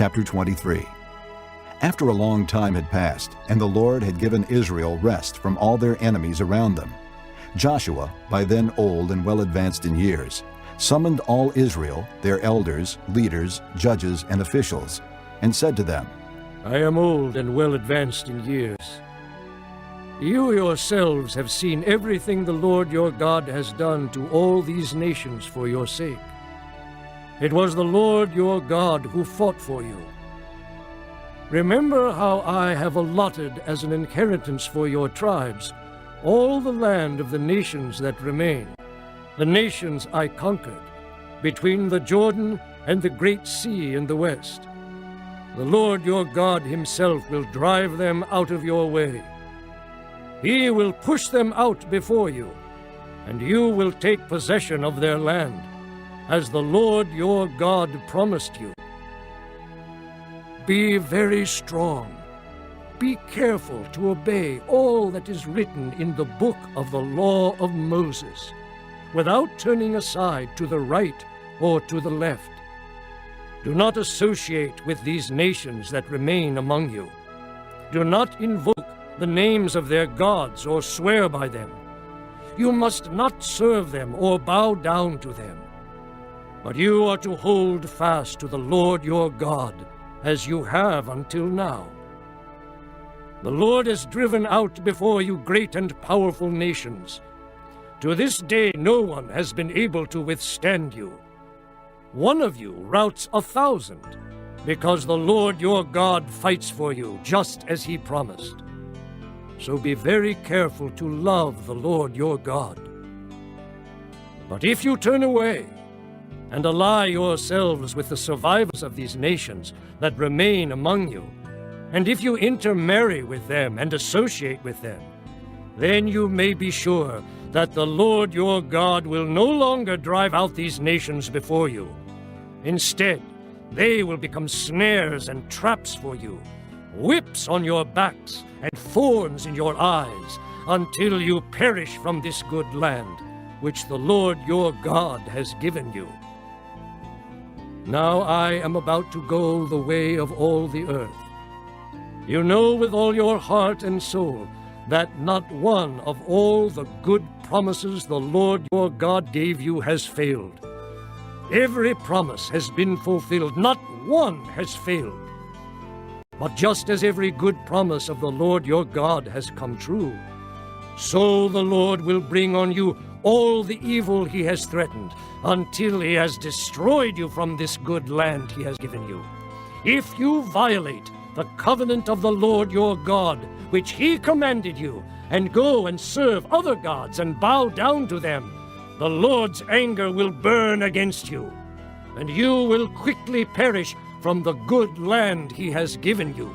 chapter 23. After a long time had passed, and the Lord had given Israel rest from all their enemies around them, Joshua, by then old and well advanced in years, summoned all Israel, their elders, leaders, judges, and officials, and said to them, I am old and well advanced in years. You yourselves have seen everything the Lord your God has done to all these nations for your sake. It was the Lord your God who fought for you. Remember how I have allotted as an inheritance for your tribes all the land of the nations that remain, the nations I conquered, between the Jordan and the great sea in the west. The Lord your God himself will drive them out of your way. He will push them out before you, and you will take possession of their land, as the Lord your God promised you. Be very strong. Be careful to obey all that is written in the book of the law of Moses, without turning aside to the right or to the left. Do not associate with these nations that remain among you. Do not invoke the names of their gods or swear by them. You must not serve them or bow down to them. But you are to hold fast to the Lord your God, as you have until now. The Lord has driven out before you great and powerful nations. To this day no one has been able to withstand you. One of you routs 1,000, because the Lord your God fights for you, just as he promised. So be very careful to love the Lord your God. But if you turn away and ally yourselves with the survivors of these nations that remain among you, and if you intermarry with them and associate with them, then you may be sure that the Lord your God will no longer drive out these nations before you. Instead, they will become snares and traps for you, whips on your backs and thorns in your eyes, until you perish from this good land, which the Lord your God has given you. Now I am about to go the way of all the earth. You know with all your heart and soul that not one of all the good promises the Lord your God gave you has failed. Every promise has been fulfilled, not one has failed. But just as every good promise of the Lord your God has come true, so the Lord will bring on you all the evil he has threatened, until he has destroyed you from this good land he has given you. If you violate the covenant of the Lord your God, which he commanded you, and go and serve other gods and bow down to them, the Lord's anger will burn against you, and you will quickly perish from the good land he has given you.